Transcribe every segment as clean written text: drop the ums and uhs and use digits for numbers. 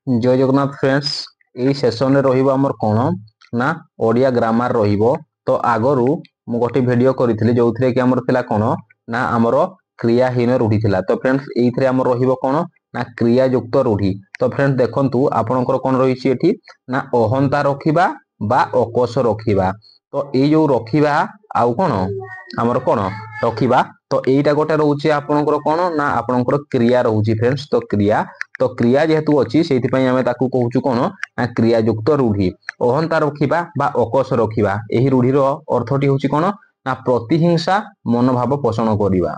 जय जगन्नाथ फ्रेंड्स यही सेशन रे रहिबो हमर कोन ना ओडिया ग्रामर रहिबो। तो आगरु मु गोटे वीडियो करिथिले जोथरे कि हमर थिला कोन ना हमर क्रियाहीन रूढ़ी थिला। तो फ्रेंड्स एइथरे हमर रहिबो कोन ना क्रियायुक्त रूढ़ी। तो फ्रेंड्स देखंतु आपनकर कोन रहिछि एठी ना अहंता रखिबा बा अकोश रखिबा। तो ए जो रखिबा आउ कोन हमर कोन रखिबा तो एइटा गोटे रहउछि आपनकर कोन ना आपनकर क्रिया रहउछि फ्रेंड्स। तो क्रिया जेहेतु अच्छी से आम ताकू कहूँ कौन ना क्रियायुक्त रूढ़ी। अहंता रखिबा बा अकोश रखिबा एही रूढ़ीर अर्थटी हूँ कौन ना प्रतिहिंसा मनोभाव पोषण करिबा।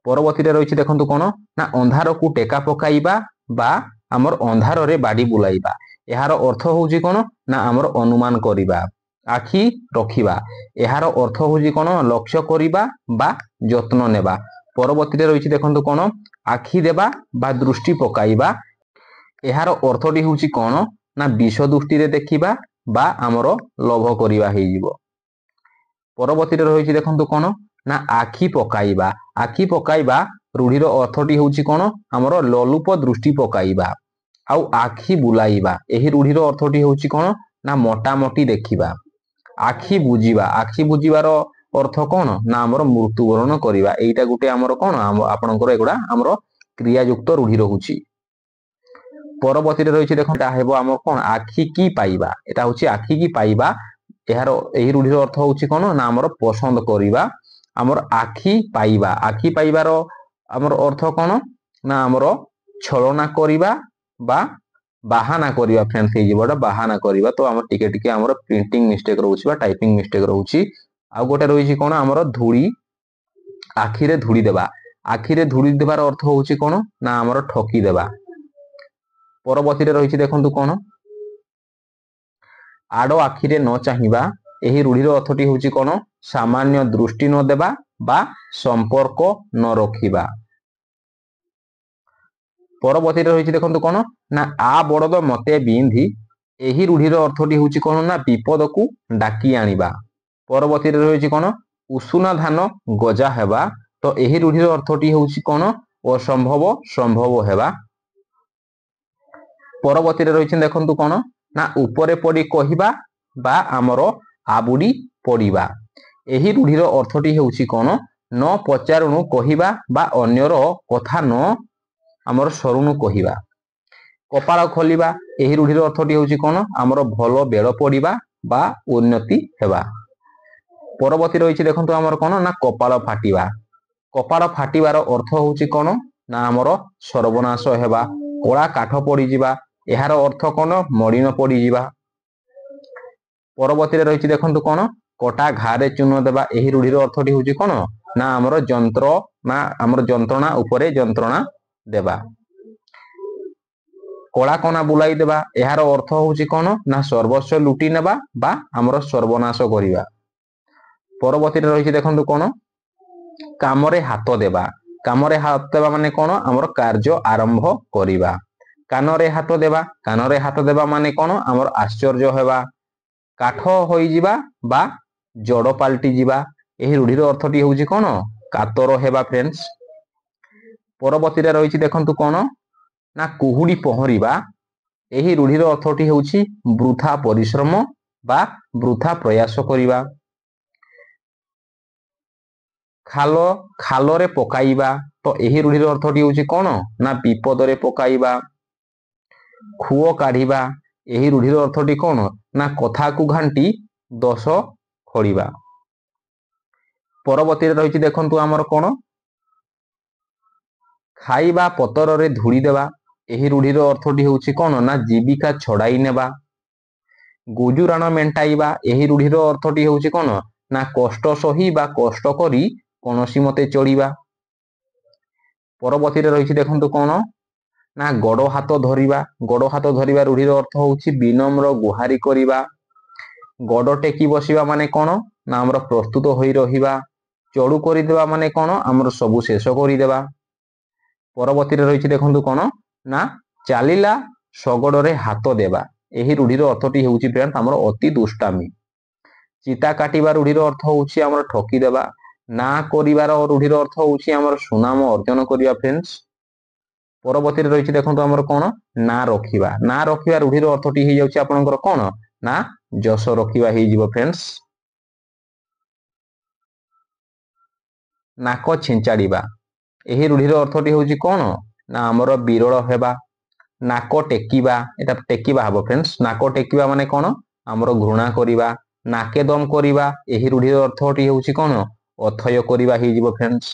परवर्ती रही देखंतु कौन ना अंधार को टेका पकाइबा बा आमर अंधार रे बाड़ी बुलाइबा। यार अर्थ हूँ कौन ना आमर अनुमान करिबा। आखि रखिबा यार अर्थ हूँ कौन लक्ष्य करिबा बा यत्न नेबा। परवर्ती रही देखंतु कौन आखि देबा बा दृष्टि पकाइबा। यार अर्थटी हूँ कौन ना विष दृष्टि रे देखिबा बा आमर लोभ करिबा हेइजिवो। परवर्ती रही देखंतु कौन ना आखि पकाइबा। आखि पकाइबा रूढ़ीर अर्थटी हूँ कौन आमर लोलुप दृष्टि पकाइबा। आउ आखि बुलाइबा एही रूढ़ीर अर्थटी हूँ कौन ना मोटामोटी देखिबा। आखि बुझिबा आखि बुझिबार अर्थ कौन ना आमर मृत्युवरण करिबा। एइटा गुटे आमर कौन आपनकर एगुडा आमर क्रियायुक्त रूढ़ी रहुछि। परवर्ती रही देखो हेबो आमर कौन आखि की पाइबा। एटा हूँ आखि की पाइबा यार एही रूढ़ीर अर्थ हूँ कौन ना आमर पसंद करिबा। आमर आखि पाइबा आखि पाइबार आमर अर्थ कौन ना आमर छलना करिबा बा बाहाना करिबा। फ्रेंड्स हे जीवटा बाहाना करिबा। तो आमर टिके टिके आमर प्रिंटिंग मिस्टेक रहउछि बा टाइपिंग मिस्टेक रहउछि। आ गोटे रहिछि कोन आमर धूड़ी आखि रे धूड़ी देबा। आखि रे धूड़ी देबार अर्थ हूँ कौन ना आमर ठकी देबा। परवर्ती रही देखंतु कौन आड़ आखि रे न चाहिबा एही रूढ़ीर अर्थटी हूँ कौन सामान्य दृष्टि न देबा बा संपर्क न रखिबा। परवर्ती रही देखंतु कौन ना आ बड़द मते बिंधी एही रूढ़ीर अर्थटी हूँ कौन ना विपद को डाकी आनिबा। परवर्ती रही कौन उषुना धान गजा हेबा। तो एही रूढ़ीर अर्थटी हूँ कौन असंभव संभव हेबा। परवर्ती रही देखंतु कौन ना उपरे पड़ी कहिबा बा आमर आबुड़ी पड़िबा। एही रूढ़ीर अर्थटी हूँ कौन न पचारुणु कहिबा बा अन्यर कथा न आमर सरुणु कहिबा। कपाळ खोलिबा एही रूढ़ीर अर्थटी हूँ कौन आमर भल बेल पड़िबा बा उन्नति हेबा। परवर्ती रही देखंतु आमर कौन ना कपाळ फाटिबा। कपाळ फाटिबार अर्थ हूँ कौन ना आमर सर्वनाश हेबा कला काठ पड़ी जिबा। यार अर्थ कौन मलिन पड़ी जिबा। परवर्ती रही देखंतु कौन कटा घारे चून देबा। एही रूढ़ीर अर्थटी हूँ कौन ना आमर जंत्र ना आमर जंत्रणा उपरे जंत्रणा देबा। कला कना बुलाई देबा यार अर्थ हूँ कौन ना सर्वस्व लुटी नेबा बा आमर सर्वनाश करिबा। परवर्ती रही देखंतु कौन कामरे हाथ देबा। कामरे हाथ देबा माने कौन आमर कार्य आरंभ करिबा। कानरे हाथ देबा कानरे हाथ देबा माने कौन आमर आश्चर्य हेबा काठ होई जिबा बा जड़ पाल्टी जिबा। एही रूढ़ीर अर्थटी हूँ कौन कातर हेबा फ्रेंड्स। परवर्ती रही देखंतु कौन ना कुहुड़ी पहरिबा। एही रूढ़ीर अर्थटी हूँ वृथा परिश्रम बा वृथा प्रयास करिबा। खाल खालरे पकाइबा। तो एही रूढ़ीर अर्थटी हूँ कौन ना विपद रे पकाइबा। खुओ काढ़िबा एही रूढ़ीर अर्थटी कौन ना कथा को घांटी दोष खोलिबा। परवर्ती रही देखंतु आमर कौन खाइबा पतर रे धूड़ी देबा। एही रूढ़ीर अर्थटी हूँ कौन ना जीविका छड़ाई नेबा। गुजुराण मेंटाइबा एही रूढ़ीर अर्थटी हूँ कौन ना कष्ट सही बा कष्ट करी कौनसी मते चलिबा। परवर्ती रही देखंतु कौन ना गड़ हाथ धरिबा। गड़ हाथ धरिबा रूढ़ीर अर्थ हूँ विनम्र गुहारी करिबा। गड़ टेकी बसिबा माने कौन ना आमर प्रस्तुत होई रहिबा। चढ़ू करिदेबा माने कौन आमर सबु शेष करिदेबा। परवर्ती रही देखंतु कौन ना चालिला शगड़े हाथ देबा। एही रूढ़ीर अर्थटी हूँ फ्रेंड्स आमर अति दुष्टामी। चिता काटिबा रूढ़ीर अर्थ हूँ आमर ठकी देबा। ना करिबार रूढ़ीर अर्थ हूँ आमर सुनाम अर्जन करिबा फ्रेंड्स। परवर्ती रही देखो आमर कौन ना रखिबा रूढ़ी अर्थटी हो जाउछि आपनकर कौन ना जस रखिबा हो जिवो फ्रेंड्स। नाक छिंचाड़िबा एही रूढ़ीर अर्थटी होउछि कौन ना आमर विरल हेबा। नाक टेकिबा एटा टेकिबा हबो फ्रेंड्स। नाक टेकिबा माने कौन आमर घृणा करिबा। नाके दम करिबा एही रूढ़ीर अर्थटी होउछि कौन अथय करिबा हो जिवो फ्रेंड्स।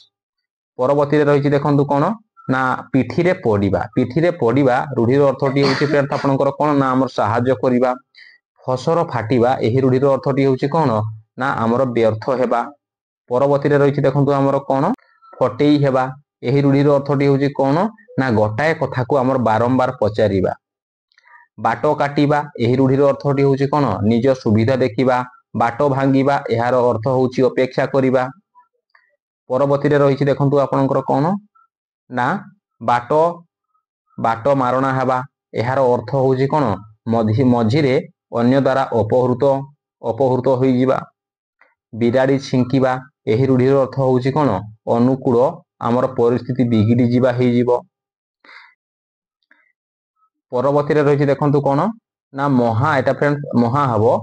परवर्ती रही देखो कौन ना पिठीरे पड़िबा रूढ़ीर अर्थटी होउछि फ्रेंड्स आपनकर कौन ना आमर साहाय्य करिबा। फसर फाटिबा एही रूढ़ीर अर्थटी होउछि कौन ना आमर व्यर्थ हेबा। परवर्ती रही देखो आमर कौन फटेई हेबा एही रूढ़ीर अर्थटी होउछि कौन ना गोटाए कथा को आमर बारंबार पचारिबा। बाट काटिबा एही रूढ़ीर अर्थटी होउछि कौन निज सुविधा देखिबा। बाट भांगिबा एहार अर्थ होउछि अपेक्षा करिबा। परवर्ती रही देखो आपनकर कौन ना बाट बाट मारणा हेबा एहार अर्थ होउछि कौन मझिरे अन्य द्वारा अपहृत होई जिबा। बिराड़ी छिंकिबा एही रूढ़ीर अर्थ होउछि कौन अनुकूल आमर परिस्थिति बिगिड़ी जिबा हो जिवो। परवर्ती रही देखो कौन ना महा एटा फ्रेंड्स महा हबो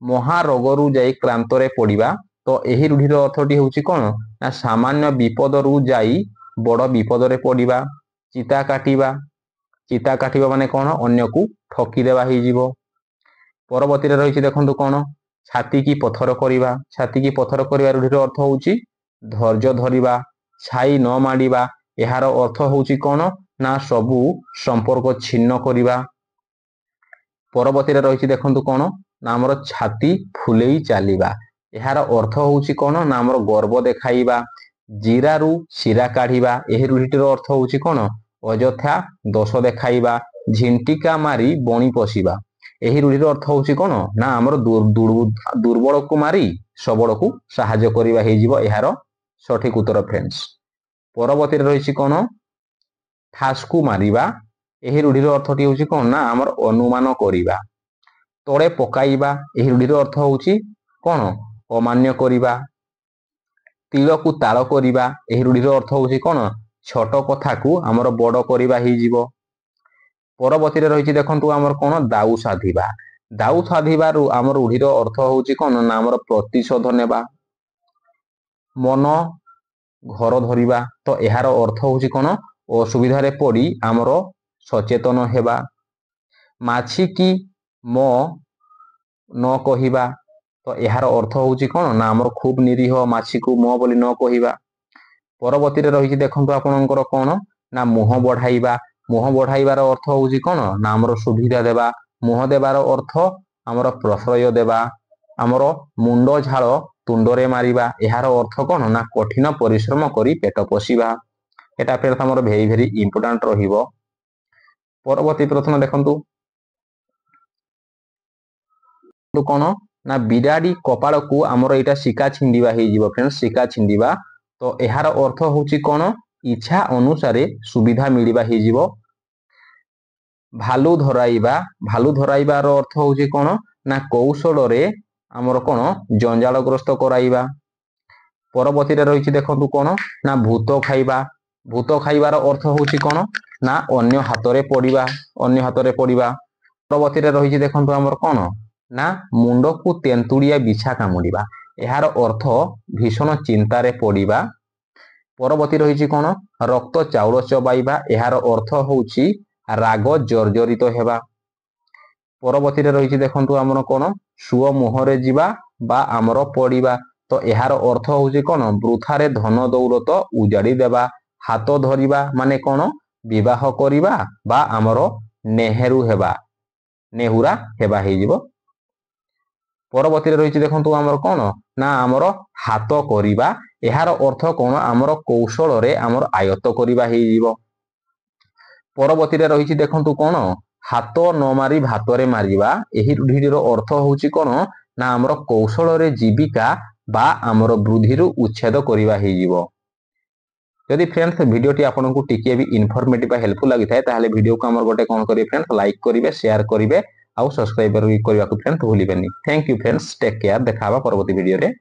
महा रोगरू जाई क्रांतरे पड़िबा। तो एही रूढ़ीर अर्थटी होउछि कौन ना सामान्य विपदरू जाई बड़ विपदरे पड़िबा। चिता काटिबा माने कौन अन्य को ठकी देबा हो जिवो। परवर्ती रही देखो कौन छाती की पत्थर करिबा रूढ़ीर अर्थ होउछि धैर्य धरिबा। छाई न माडिबा एहार अर्थ होउछि कौन ना सबु संपर्क छिन्न करिबा। परवर्ती रही देखो कौन ना आमर छाती फुलेई चलिबा एहार अर्थ होउछि कौन ना आमर गर्व देखाइबा। जीरारू शिरा काढ़िबा एही रूढ़ीर अर्थ होउछि कौन अଯଥା दोष देखाइबा। झिंटिका मारी बणी पशिबा एही रूढ़ीर अर्थ होउछि कौन ना आमर दुर्बल को मारी सबल को साहाय्य करिबा हो जिवो एहार सठिक उत्तर फ्रेंड्स। परवर्ती रही कौन ठासकू मारिबा एही रूढ़ीर अर्थटी होउछि कौन ना आमर अनुमान करिबा। तळे पकाइबा एही रूढ़ीर अर्थ होउछि कौन अमान्य करिबा। तिल को ताल करिबा एही रूढ़ीर अर्थ होउछि कौन छोट कथा को आमर बड़ करिबा हो जिवो। परवर्ती रही देखो आमर कौन दाऊ साधिबा आमर रूढ़ीर अर्थ होउछि कौन ना आमर प्रतिशोध नेबा। मन घर धरिबा तो एहार अर्थ होउछि कौन असुविधारे पड़ी आमर सचेतन हेबा। माछी की मो न कहिबा तो एहार अर्थ होउछि कौन ना आमर खूब निरीह माछी को मो बोली न कहिबा। परवर्ती रही देखो आपनकर कौन ना मुह बढ़ाइबार अर्थ होउछि कौन ना आमर सुविधा देबा। मुह देबार अर्थ आमर प्रश्रय देबा। आमर मुंड झाल तुंडरे मारिबा एहार अर्थ कौन ना कठिन परिश्रम करी पेट पोषिबा। एटा फिर आमर भेरी भेरी इंपोर्टेंट रहिबो। परवर्ती प्रश्न देखंतु कौन ना बिराड़ी कपाल को आमर एटा शिका छिंडिबा हो जिवो फ्रेंड्स। शिका छिंडिबा तो एहार अर्थ होउछि कौन इच्छा अनुसारे सुविधा मिलिबा हो जिवो। भालू धराइबार अर्थ होउछि कौन ना कौशल रे आमर कौन जंजालग्रस्त कराइबा। परवर्ती रही देखो कौन ना भूत खाइबार अर्थ होउछि कौन ना अन्य हाथ रे पड़िबा। परवर्ती रही देखो आमर कौन ना मुंड को तेंतुड़िया बिछा कामुड़िबा एहार अर्थ भीषण चिंतारे पड़िबा। परवर्ती रही कौन रक्त चाउल चबाइबा एहार अर्थ होउछि राग जर्जरित हेबा। परवर्ती रही देखो आमर कौन सुओ मुहरे जिबा बा आमर पड़िबा तो एहार अर्थ होउछि कौन वृथारे धन दौलत उजाड़ी देबा। हाथ धरिबा माने कौन विवाह करिबा बा आमर नेहुरा हेबा हो जिवो। परवर्ती रही देखो आमर कौन ना आमर हाथ करिबा एहार अर्थ कौन आमर कौशल रे आमर आयत्त करिबा हो जिवो। परवर्ती रही देखो कौन हाथ न मारी भातरे मारिबा एही रूढ़ीर अर्थ होउछि कौन ना आमर कौशल रे जीविका बा आमर वृद्धि उच्छेद करिबा हो जिवो। यदि फ्रेंड्स वीडियोटी आपनको टिके भी इनफॉर्मेटिव हेल्पफुल लगी थाए ताहले वीडियो को आमर गोटे कोन करिवे फ्रेंड्स लाइक करिवे शेयर करिवे आउ सब्सक्राइब करबा को फ्रेंड्स भूलिबेनी। Thank you friends take care. देखाबा परवर्ती वीडियो रे।